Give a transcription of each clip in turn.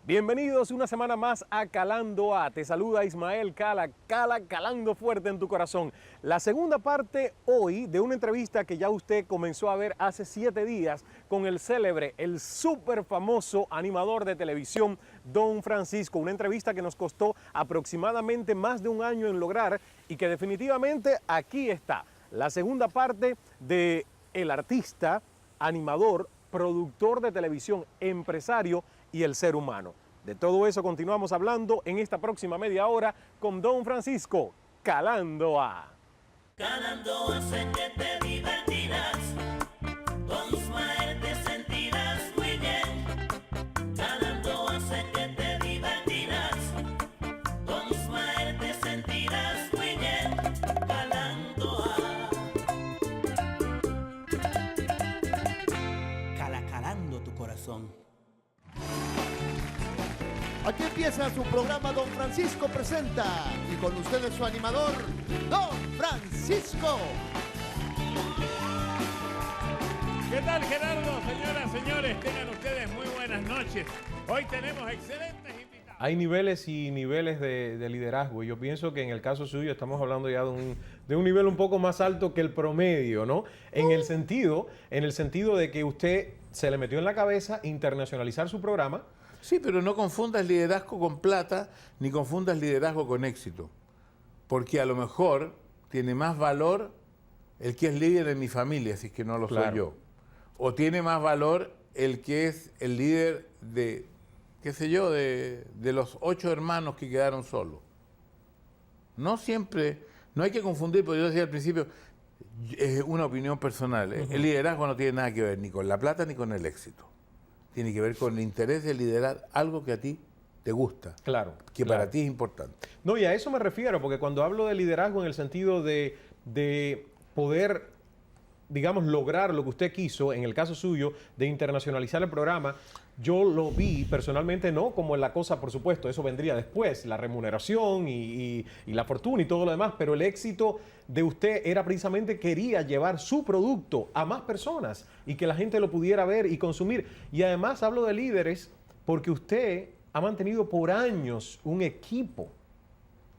Bienvenidos una semana más a Calando A. Te saluda Ismael Cala, calando fuerte en tu corazón. La segunda parte hoy de una entrevista que ya usted comenzó a ver hace 7 días con el célebre, el súper famoso animador de televisión, Don Francisco. Una entrevista que nos costó aproximadamente más de un año en lograr y que definitivamente aquí está. La segunda parte de el artista, animador, productor de televisión, empresario y el ser humano. De todo eso continuamos hablando en esta próxima media hora con Don Francisco, Calando A. Calando hace que te divertirás, con Ismael te sentirás muy bien. Calando hace que te divertirás, con Ismael te sentirás muy bien. Calando A. Calando tu corazón. Aquí empieza su programa Don Francisco Presenta y con ustedes su animador, Don Francisco. ¿Qué tal, Gerardo? Señoras, señores, tengan ustedes muy buenas noches. Hoy tenemos excelentes invitados. Hay niveles y niveles de liderazgo. Yo pienso que en el caso suyo estamos hablando ya de un nivel un poco más alto que el promedio, ¿no? En el sentido de que usted se le metió en la cabeza internacionalizar su programa. Sí, pero no confundas liderazgo con plata, ni confundas liderazgo con éxito. Porque a lo mejor tiene más valor el que es líder en mi familia, si es que no lo soy yo. O tiene más valor el que es el líder de, qué sé yo, de los 8 hermanos que quedaron solos. No siempre, no hay que confundir, porque yo decía al principio, es una opinión personal. El liderazgo no tiene nada que ver ni con la plata ni con el éxito. Tiene que ver con el interés de liderar algo que a ti te gusta, que para ti es importante. No, y a eso me refiero, porque cuando hablo de liderazgo en el sentido de poder, digamos, lograr lo que usted quiso, en el caso suyo, de internacionalizar el programa, yo lo vi personalmente no como la cosa, por supuesto, eso vendría después, la remuneración y la fortuna y todo lo demás, pero el éxito de usted era precisamente quería llevar su producto a más personas y que la gente lo pudiera ver y consumir. Y además hablo de líderes porque usted ha mantenido por años un equipo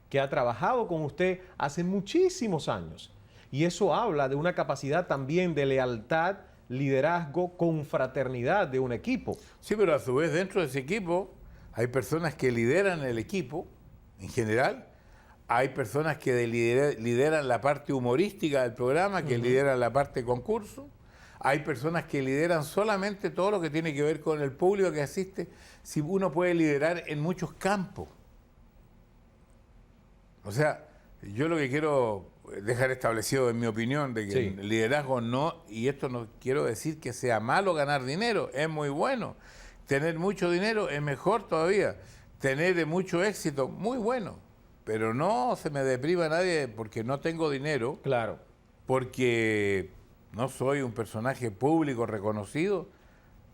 que ha trabajado con usted hace muchísimos años. Y eso habla de una capacidad también de lealtad, liderazgo, confraternidad de un equipo. Sí, pero a su vez dentro de ese equipo hay personas que lideran el equipo en general, hay personas que lideran la parte humorística del programa, que lideran la parte concurso, hay personas que lideran solamente todo lo que tiene que ver con el público que asiste. Si uno puede liderar en muchos campos. O sea, yo lo que quiero dejar establecido, en mi opinión, de que el liderazgo no, y esto no quiero decir que sea malo ganar dinero, es muy bueno. Tener mucho dinero es mejor todavía. Tener mucho éxito, muy bueno. Pero no se me depriva nadie porque no tengo dinero. Claro. Porque no soy un personaje público reconocido,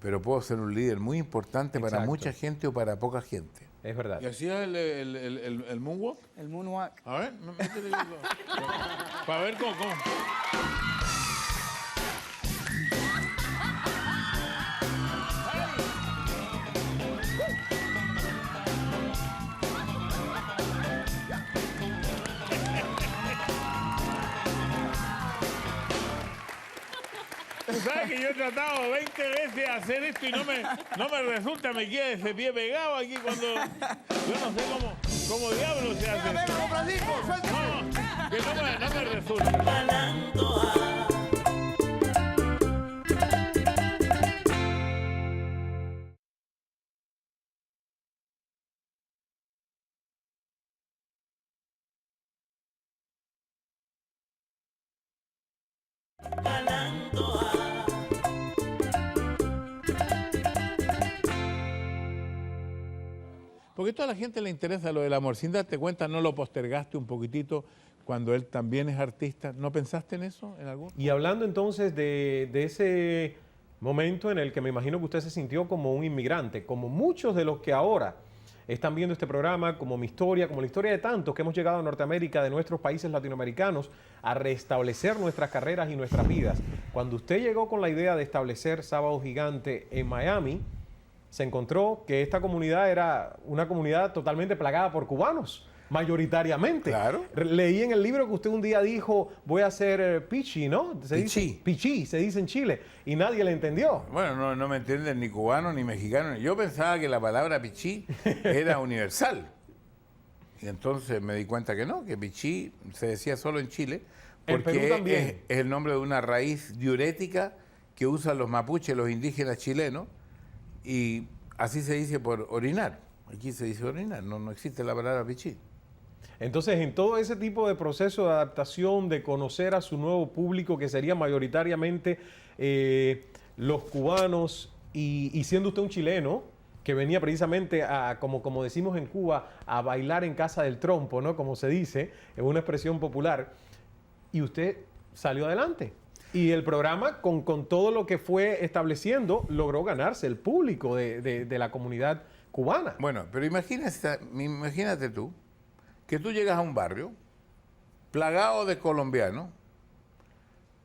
pero puedo ser un líder muy importante para mucha gente o para poca gente. Es verdad. ¿Y así es el moonwalk? El moonwalk. A ver, métele para ver cómo. ¿Sabes que yo he tratado 20 veces de hacer esto y no me resulta? Me queda ese pie pegado aquí cuando... Yo no sé cómo diablos se hace. Venga, Don Francisco, suéltese. No, que no me resulta. Calando A. Calando A. Porque a toda la gente le interesa lo del amor. Sin darte cuenta, ¿no lo postergaste un poquitito cuando él también es artista? ¿No pensaste en eso en algún? Y hablando entonces de ese momento en el que me imagino que usted se sintió como un inmigrante, como muchos de los que ahora están viendo este programa, como mi historia, como la historia de tantos que hemos llegado a Norteamérica, de nuestros países latinoamericanos, a restablecer nuestras carreras y nuestras vidas. Cuando usted llegó con la idea de establecer Sábado Gigante en Miami, se encontró que esta comunidad era una comunidad totalmente plagada por cubanos, mayoritariamente. Claro. Leí en el libro que usted un día dijo, voy a hacer pichi, ¿no? Pichi, se dice en Chile, y nadie le entendió. Bueno, no me entienden ni cubano ni mexicano. Yo pensaba que la palabra pichí era universal. Y entonces me di cuenta que no, que pichí se decía solo en Chile, En Perú porque también. es el nombre de una raíz diurética que usan los mapuches, los indígenas chilenos, y así se dice por orinar. Aquí se dice orinar, no existe la palabra pichí. Entonces, en todo ese tipo de proceso de adaptación, de conocer a su nuevo público, que sería mayoritariamente los cubanos, y siendo usted un chileno, que venía precisamente a, como decimos en Cuba, a bailar en casa del trompo, ¿no? Como se dice, es una expresión popular, y usted salió adelante. Y el programa, con todo lo que fue estableciendo, logró ganarse el público de la comunidad cubana. Bueno, pero imagínate tú, que tú llegas a un barrio plagado de colombianos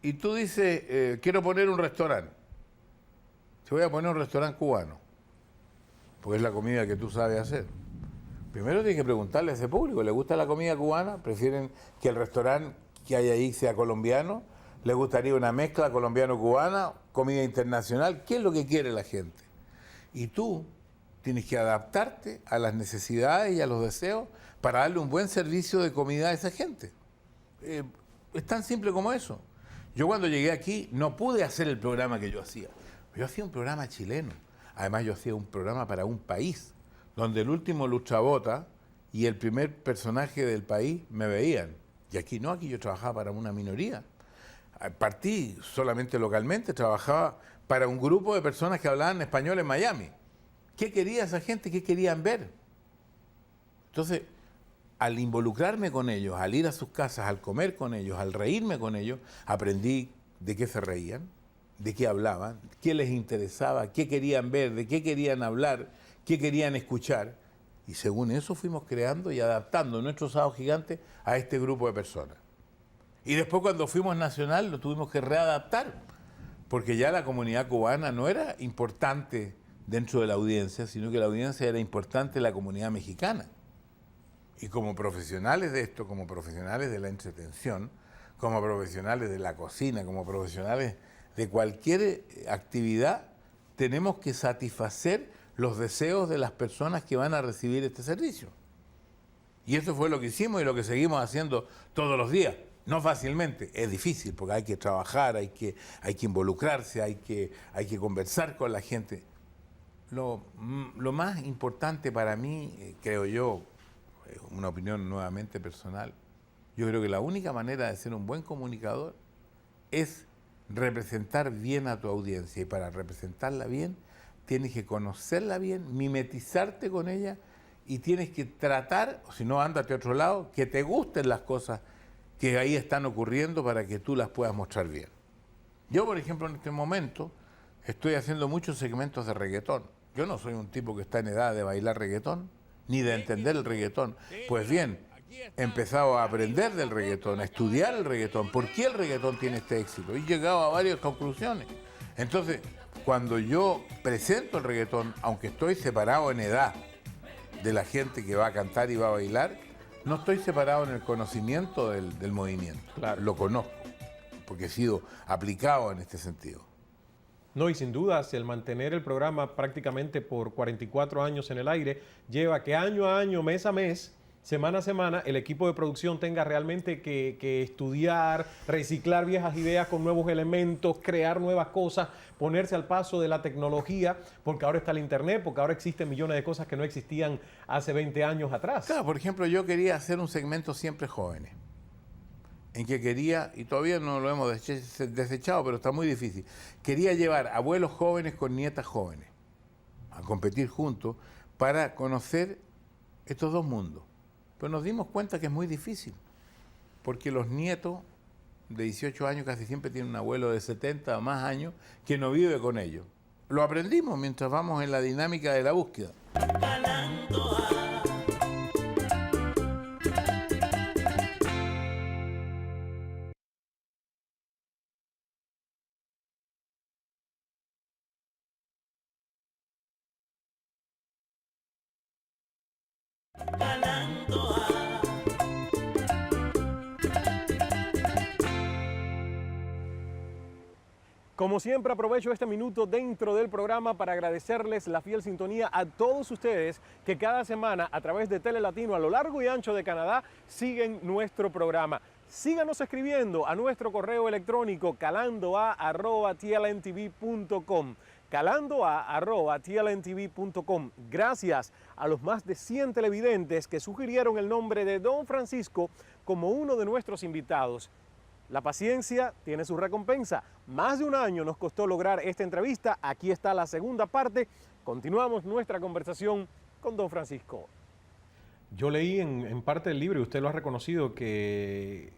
y tú dices, quiero poner un restaurante. Te voy a poner un restaurante cubano, porque es la comida que tú sabes hacer. Primero tienes que preguntarle a ese público, ¿le gusta la comida cubana? ¿Prefieren que el restaurante que hay ahí sea colombiano? ¿Le gustaría una mezcla colombiano-cubana? ¿Comida internacional? ¿Qué es lo que quiere la gente? Y tú tienes que adaptarte a las necesidades y a los deseos para darle un buen servicio de comida a esa gente. Es tan simple como eso. Yo cuando llegué aquí no pude hacer el programa que yo hacía. Yo hacía un programa chileno. Además yo hacía un programa para un país, donde el último luchabota y el primer personaje del país me veían. Y aquí no, aquí yo trabajaba para una minoría. Partí solamente localmente, trabajaba para un grupo de personas que hablaban español en Miami. ¿Qué quería esa gente? ¿Qué querían ver? Entonces, al involucrarme con ellos, al ir a sus casas, al comer con ellos, al reírme con ellos, aprendí de qué se reían, de qué hablaban, qué les interesaba, qué querían ver, de qué querían hablar, qué querían escuchar. Y según eso fuimos creando y adaptando nuestro Sábado Gigante a este grupo de personas. Y después cuando fuimos nacional lo tuvimos que readaptar, porque ya la comunidad cubana no era importante dentro de la audiencia, sino que la audiencia era importante en la comunidad mexicana. Y como profesionales de esto, como profesionales de la entretención, como profesionales de la cocina, como profesionales de cualquier actividad, tenemos que satisfacer los deseos de las personas que van a recibir este servicio. Y eso fue lo que hicimos y lo que seguimos haciendo todos los días. No fácilmente, es difícil porque hay que trabajar, hay que involucrarse, hay que conversar con la gente. Lo más importante para mí, creo yo, una opinión nuevamente personal, yo creo que la única manera de ser un buen comunicador es representar bien a tu audiencia. Y para representarla bien, tienes que conocerla bien, mimetizarte con ella y tienes que tratar, o si no, ándate a otro lado, que te gusten las cosas que ahí están ocurriendo para que tú las puedas mostrar bien. Yo, por ejemplo, en este momento estoy haciendo muchos segmentos de reggaetón. Yo no soy un tipo que está en edad de bailar reggaetón, ni de entender el reggaetón. Pues bien, he empezado a aprender del reggaetón, a estudiar el reggaetón, por qué el reggaetón tiene este éxito. Y he llegado a varias conclusiones. Entonces, cuando yo presento el reggaetón, aunque estoy separado en edad de la gente que va a cantar y va a bailar, no estoy separado en el conocimiento del movimiento. Claro. Lo conozco, porque he sido aplicado en este sentido. No, y sin dudas, el mantener el programa prácticamente por 44 años en el aire lleva que año a año, mes a mes, semana a semana, el equipo de producción tenga realmente que estudiar, reciclar viejas ideas con nuevos elementos, crear nuevas cosas, ponerse al paso de la tecnología, porque ahora está el internet, porque ahora existen millones de cosas que no existían hace 20 años atrás. Claro, por ejemplo, yo quería hacer un segmento Siempre Jóvenes, en que quería, y todavía no lo hemos desechado, pero está muy difícil, quería llevar abuelos jóvenes con nietas jóvenes a competir juntos para conocer estos dos mundos. Pero nos dimos cuenta que es muy difícil, porque los nietos de 18 años casi siempre tienen un abuelo de 70 o más años que no vive con ellos. Lo aprendimos mientras vamos en la dinámica de la búsqueda. Calando a calando a. Como siempre, aprovecho este minuto dentro del programa para agradecerles la fiel sintonía a todos ustedes que cada semana a través de Tele Latino a lo largo y ancho de Canadá siguen nuestro programa. Síganos escribiendo a nuestro correo electrónico calandoa@tlntv.com. calandoa@tlntv.com. Gracias a los más de 100 televidentes que sugirieron el nombre de Don Francisco como uno de nuestros invitados. La paciencia tiene su recompensa. Más de un año nos costó lograr esta entrevista. Aquí está la segunda parte. Continuamos nuestra conversación con Don Francisco. Yo leí en parte del libro, y usted lo ha reconocido, que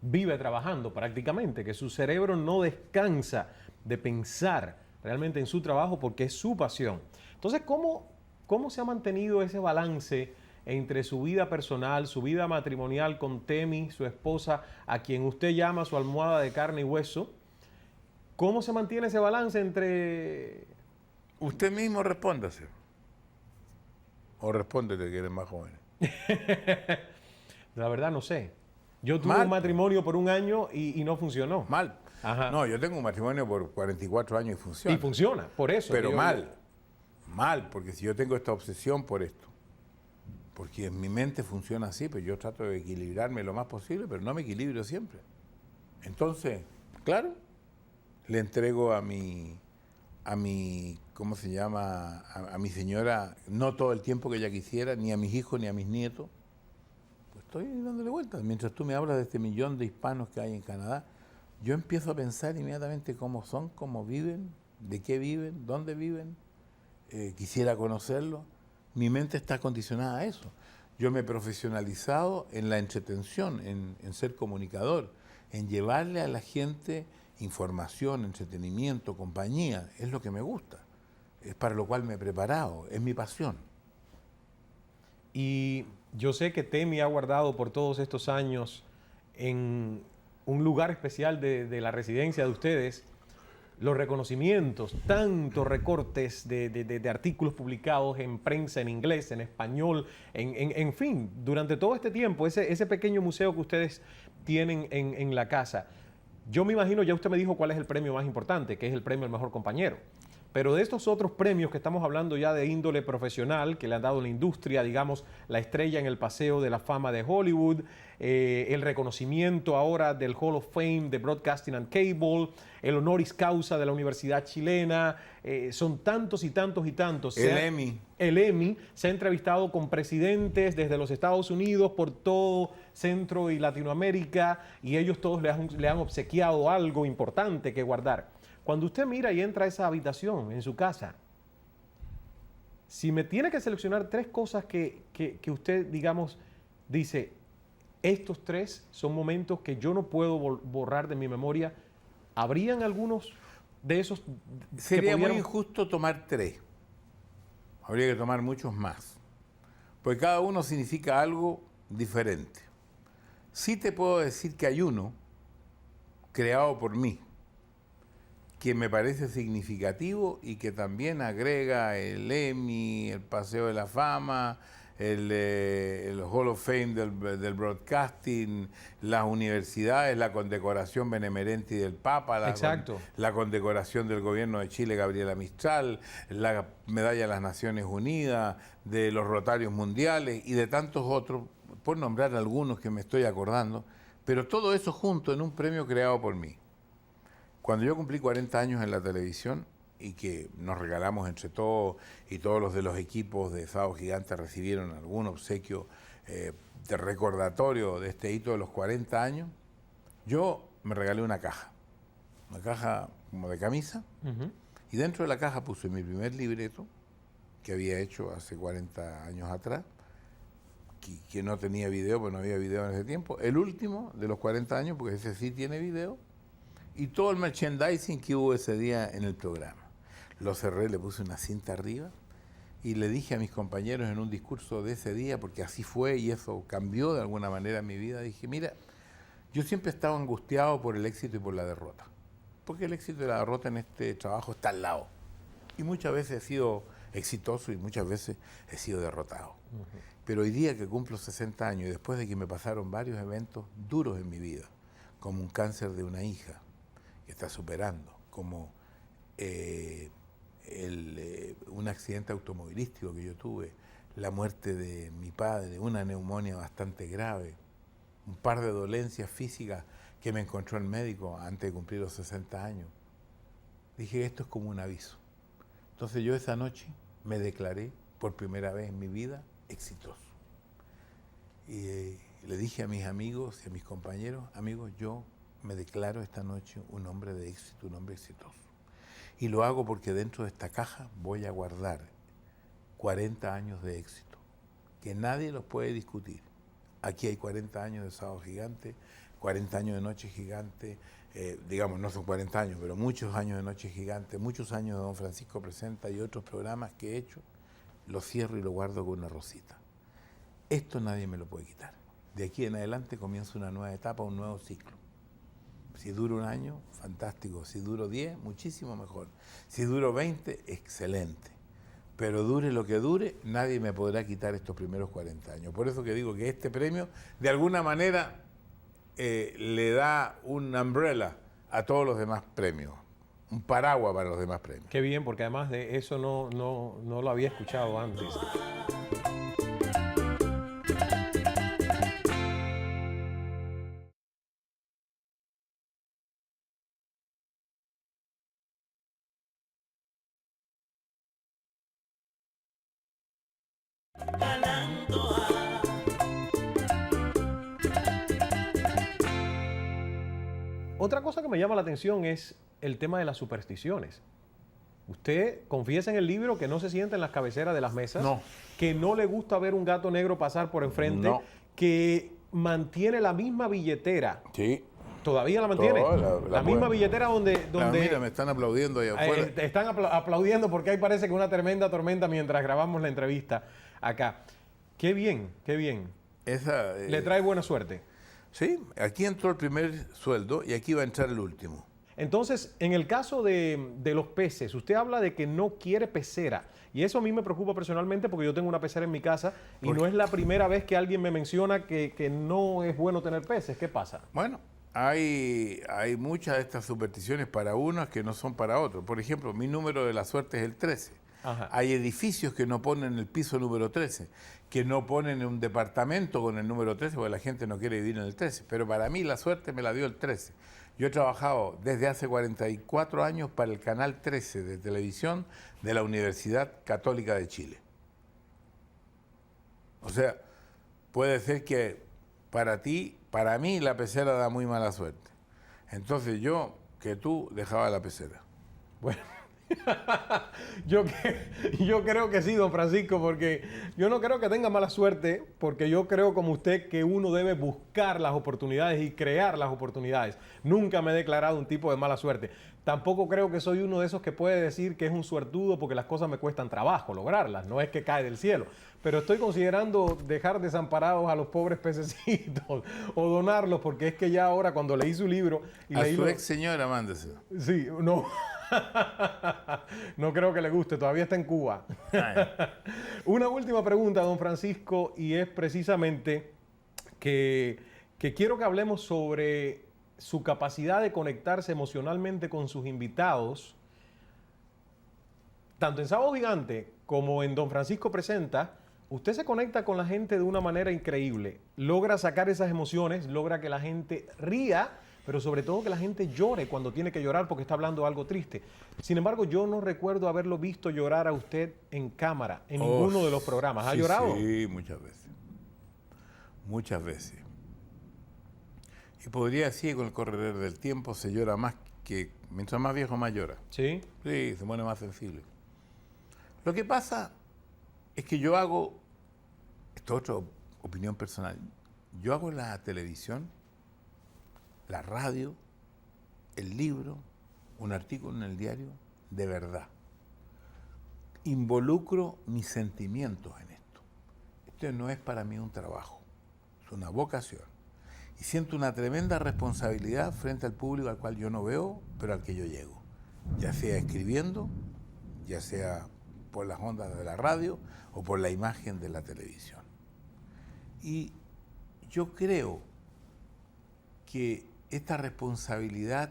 vive trabajando prácticamente, que su cerebro no descansa de pensar realmente en su trabajo porque es su pasión. Entonces, ¿cómo se ha mantenido ese balance entre su vida personal, su vida matrimonial con Temi, su esposa, a quien usted llama su almohada de carne y hueso? ¿Cómo se mantiene ese balance entre...? Usted mismo respóndase. O respóndete que eres más joven. La verdad no sé. Yo tuve Mal. un matrimonio por un año y no funcionó. Mal. Ajá. No, yo tengo un matrimonio por 44 años y funciona. Y funciona, por eso. Pero digo, mal. Mal, porque si yo tengo esta obsesión por esto, porque en mi mente funciona así, pues yo trato de equilibrarme lo más posible, pero no me equilibro siempre. Entonces, claro, le entrego a mi, ¿cómo se llama? A mi señora, no todo el tiempo que ella quisiera, ni a mis hijos, ni a mis nietos. Pues estoy dándole vueltas. Mientras tú me hablas de este millón de hispanos que hay en Canadá, yo empiezo a pensar inmediatamente cómo son, cómo viven, de qué viven, dónde viven. Quisiera conocerlo. Mi mente está condicionada a eso. Yo me he profesionalizado en la entretención, en ser comunicador, en llevarle a la gente información, entretenimiento, compañía. Es lo que me gusta. Es para lo cual me he preparado. Es mi pasión. Y yo sé que Temi ha guardado por todos estos años en un lugar especial de la residencia de ustedes los reconocimientos, tantos recortes de artículos publicados en prensa, en inglés, en español, en fin, durante todo este tiempo, ese pequeño museo que ustedes tienen en la casa. Yo me imagino, ya usted me dijo cuál es el premio más importante, que es el premio al mejor compañero. Pero de estos otros premios que estamos hablando ya de índole profesional, que le han dado la industria, digamos, la estrella en el Paseo de la Fama de Hollywood, el reconocimiento ahora del Hall of Fame de Broadcasting and Cable, el honoris causa de la Universidad Chilena, son tantos y tantos y tantos. El Emmy. El Emmy se ha entrevistado con presidentes desde los Estados Unidos por todo Centro y Latinoamérica y ellos todos le han obsequiado algo importante que guardar. Cuando usted mira y entra a esa habitación en su casa, si me tiene que seleccionar tres cosas que usted, digamos, dice, estos tres son momentos que yo no puedo borrar de mi memoria, ¿habrían algunos de esos? Sería muy injusto tomar tres. Habría que tomar muchos más. Porque cada uno significa algo diferente. Sí te puedo decir que hay uno creado por mí, que me parece significativo y que también agrega el Emmy, el Paseo de la Fama, el Hall of Fame del Broadcasting, las universidades, la condecoración Benemerenti del Papa, la condecoración del Gobierno de Chile, Gabriela Mistral, la Medalla de las Naciones Unidas, de los Rotarios Mundiales y de tantos otros, por nombrar algunos que me estoy acordando, pero todo eso junto en un premio creado por mí. Cuando yo cumplí 40 años en la televisión y que nos regalamos entre todos y todos los de los equipos de Sábado Gigante recibieron algún obsequio de recordatorio de este hito de los 40 años, yo me regalé una caja como de camisa, y dentro de la caja puse mi primer libreto que había hecho hace 40 años atrás, que no tenía video, porque no había video en ese tiempo, el último de los 40 años, porque ese sí tiene video, y todo el merchandising que hubo ese día en el programa. Lo cerré, le puse una cinta arriba y le dije a mis compañeros en un discurso de ese día, porque así fue y eso cambió de alguna manera mi vida, dije, mira, yo siempre he estado angustiado por el éxito y por la derrota, porque el éxito y la derrota en este trabajo está al lado. Y muchas veces he sido exitoso y muchas veces he sido derrotado. Pero hoy día que cumplo 60 años y después de que me pasaron varios eventos duros en mi vida, como un cáncer de una hija que está superando, como un accidente automovilístico que yo tuve, la muerte de mi padre, una neumonía bastante grave, un par de dolencias físicas que me encontró el médico antes de cumplir los 60 años. Dije, esto es como un aviso. Entonces yo esa noche me declaré por primera vez en mi vida exitoso. Y le dije a mis amigos y a mis compañeros, amigos, yo me declaro esta noche un hombre de éxito, un hombre exitoso. Y lo hago porque dentro de esta caja voy a guardar 40 años de éxito, que nadie los puede discutir. Aquí hay 40 años de Sábado Gigante, 40 años de Noche Gigante, digamos, no son 40 años, pero muchos años de Noche Gigante, muchos años de Don Francisco Presenta y otros programas que he hecho, los cierro y lo guardo con una rosita. Esto nadie me lo puede quitar. De aquí en adelante comienza una nueva etapa, un nuevo ciclo. Si dura un año, fantástico. Si duro 10, muchísimo mejor. Si duro 20, excelente. Pero dure lo que dure, nadie me podrá quitar estos primeros 40 años. Por eso que digo que este premio, de alguna manera, le da un umbrella a todos los demás premios. Un paraguas para los demás premios. Qué bien, porque además de eso no lo había escuchado antes. Ganando a Otra cosa que me llama la atención es el tema de las supersticiones. Usted confiesa en el libro que no se sienta en las cabeceras de las mesas, No. que no le gusta ver un gato negro pasar por enfrente, No. que mantiene la misma billetera. Sí. ¿Todavía la mantiene? La misma buena. billetera donde Mira, me están aplaudiendo ahí afuera. están aplaudiendo porque ahí parece que una tremenda tormenta mientras grabamos la entrevista acá. Qué bien, qué bien. Esa, Le trae buena suerte. sí, aquí entró el primer sueldo y aquí va a entrar el último. Entonces, en el caso de los peces, usted habla de que no quiere pecera. Y eso a mí me preocupa personalmente porque yo tengo una pecera en mi casa y no es la primera vez que alguien me menciona que no es bueno tener peces. ¿Qué pasa? Bueno, hay muchas de estas supersticiones para unos que no son para otros. Por ejemplo, mi número de la suerte es el 13. Ajá. Hay edificios que no ponen el piso número 13, que no ponen un departamento con el número 13 porque la gente no quiere vivir en el 13. Pero para mí la suerte me la dio el 13. Yo he trabajado desde hace 44 años para el Canal 13 de televisión de la Universidad Católica de Chile. O sea, puede ser que para mí la pecera da muy mala suerte. Entonces que tú dejaba la pecera. Bueno, yo creo que sí, don Francisco, porque yo no creo que tenga mala suerte, porque yo creo como usted que uno debe buscar las oportunidades y crear las oportunidades. Nunca me he declarado un tipo de mala suerte. Tampoco creo que soy uno de esos que puede decir que es un suertudo porque las cosas me cuestan trabajo lograrlas, no es que cae del cielo. Pero estoy considerando dejar desamparados a los pobres pececitos o donarlos, porque es que ya ahora cuando leí su libro... y A leí su ex señora, mándeselo. Sí, no. No creo que le guste, todavía está en Cuba. Una última pregunta, don Francisco, y es precisamente que quiero que hablemos sobre su capacidad de conectarse emocionalmente con sus invitados, tanto en Sábado Gigante como en Don Francisco Presenta. Usted se conecta con la gente de una manera increíble, logra sacar esas emociones, logra que la gente ría, pero sobre todo que la gente llore cuando tiene que llorar porque está hablando de algo triste. Sin embargo, yo no recuerdo haberlo visto llorar a usted en cámara, en ninguno de los programas. ¿Ha llorado? Sí, muchas veces. Muchas veces. Y podría decir, con el correr del tiempo se llora más que... Mientras más viejo, más llora. ¿Sí? Sí, se pone más sensible. Lo que pasa es que yo hago... Esto es otra opinión personal. Yo hago la televisión, la radio, el libro, un artículo en el diario, de verdad. Involucro mis sentimientos en esto. Esto no es para mí un trabajo, es una vocación. Y siento una tremenda responsabilidad frente al público al cual yo no veo, pero al que yo llego. Ya sea escribiendo, ya sea por las ondas de la radio o por la imagen de la televisión. Y yo creo que esta responsabilidad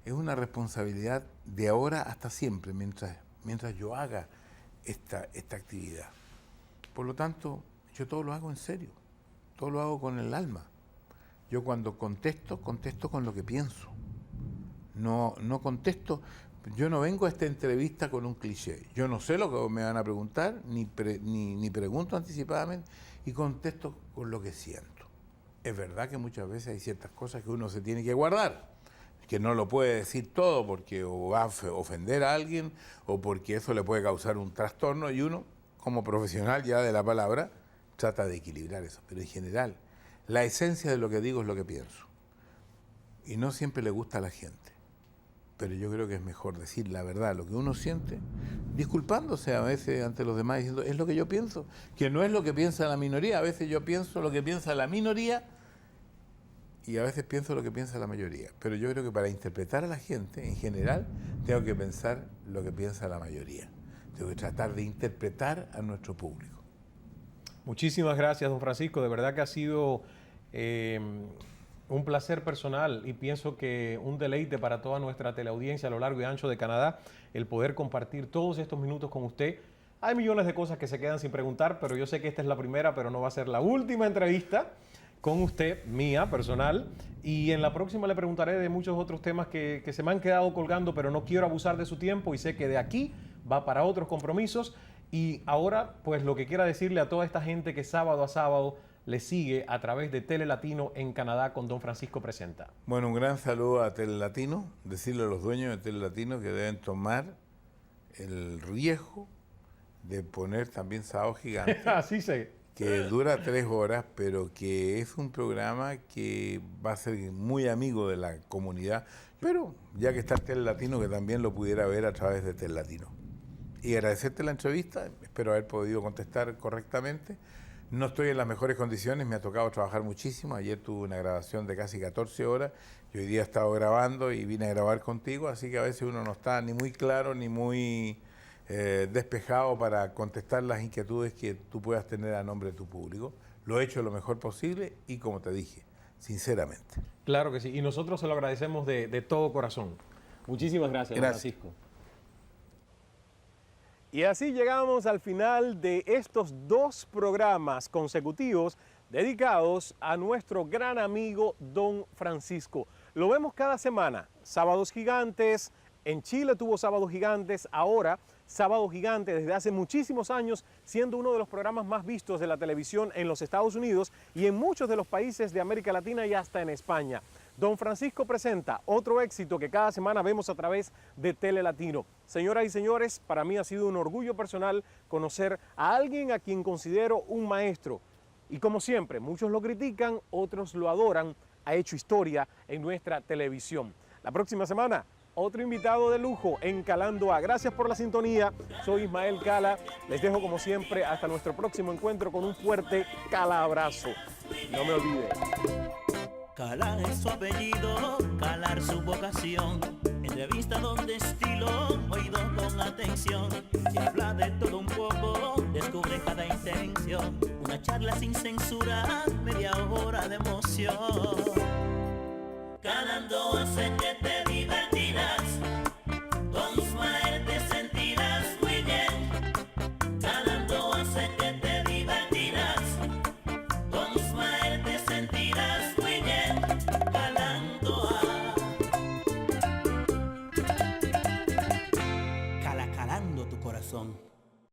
es una responsabilidad de ahora hasta siempre, mientras yo haga esta actividad. Por lo tanto, yo todo lo hago en serio, todo lo hago con el alma. Yo cuando contesto con lo que pienso. No contesto, yo no vengo a esta entrevista con un cliché. Yo no sé lo que me van a preguntar, ni pregunto anticipadamente, y contesto con lo que siento. Es verdad que muchas veces hay ciertas cosas que uno se tiene que guardar, que no lo puede decir todo porque o va a ofender a alguien o porque eso le puede causar un trastorno, y uno, como profesional ya de la palabra, trata de equilibrar eso. Pero en general, la esencia de lo que digo es lo que pienso. Y no siempre le gusta a la gente. Pero yo creo que es mejor decir la verdad, lo que uno siente, disculpándose a veces ante los demás, diciendo, es lo que yo pienso, que no es lo que piensa la minoría. A veces yo pienso lo que piensa la minoría y a veces pienso lo que piensa la mayoría. Pero yo creo que para interpretar a la gente, en general, tengo que pensar lo que piensa la mayoría. Tengo que tratar de interpretar a nuestro público. Muchísimas gracias, don Francisco. De verdad que ha sido un placer personal y pienso que un deleite para toda nuestra teleaudiencia a lo largo y ancho de Canadá el poder compartir todos estos minutos con usted. Hay millones de cosas que se quedan sin preguntar, pero yo sé que esta es la primera, pero no va a ser la última entrevista con usted, mía, personal. Y en la próxima le preguntaré de muchos otros temas que se me han quedado colgando, pero no quiero abusar de su tiempo y sé que de aquí va para otros compromisos. Y ahora, pues lo que quiera decirle a toda esta gente que sábado a sábado le sigue a través de Telelatino en Canadá con Don Francisco Presenta. Bueno, un gran saludo a Telelatino, decirle a los dueños de Telelatino que deben tomar el riesgo de poner también Sábado Gigante. Así sé. Que dura 3 horas, pero que es un programa que va a ser muy amigo de la comunidad. Pero ya que está Telelatino, que también lo pudiera ver a través de Telelatino. Y agradecerte la entrevista, espero haber podido contestar correctamente. No estoy en las mejores condiciones, me ha tocado trabajar muchísimo. Ayer tuve una grabación de casi 14 horas y hoy día he estado grabando y vine a grabar contigo, así que a veces uno no está ni muy claro ni muy despejado para contestar las inquietudes que tú puedas tener a nombre de tu público. Lo he hecho lo mejor posible y, como te dije, sinceramente. Claro que sí, y nosotros se lo agradecemos de todo corazón. Muchísimas gracias, don Francisco. Y así llegamos al final de estos 2 programas consecutivos dedicados a nuestro gran amigo Don Francisco. Lo vemos cada semana, Sábados Gigantes, en Chile tuvo Sábados Gigantes, ahora Sábado Gigante desde hace muchísimos años, siendo uno de los programas más vistos de la televisión en los Estados Unidos y en muchos de los países de América Latina y hasta en España. Don Francisco Presenta, otro éxito que cada semana vemos a través de Telelatino. Señoras y señores, para mí ha sido un orgullo personal conocer a alguien a quien considero un maestro. Y como siempre, muchos lo critican, otros lo adoran, ha hecho historia en nuestra televisión. La próxima semana, otro invitado de lujo en Calando A. Gracias por la sintonía, soy Ismael Cala. Les dejo como siempre hasta nuestro próximo encuentro con un fuerte calabrazo. No me olviden. Calar es su apellido, calar su vocación. Entrevista donde estilo, oído con atención. Se habla de todo un poco, descubre cada intención. Una charla sin censura, media hora de emoción. Calando hace que te divertirás. Con Ismael te sentirás muy bien. Calando hace que te divertirás. Con Ismael te sentirás muy bien. Calando calando tu corazón.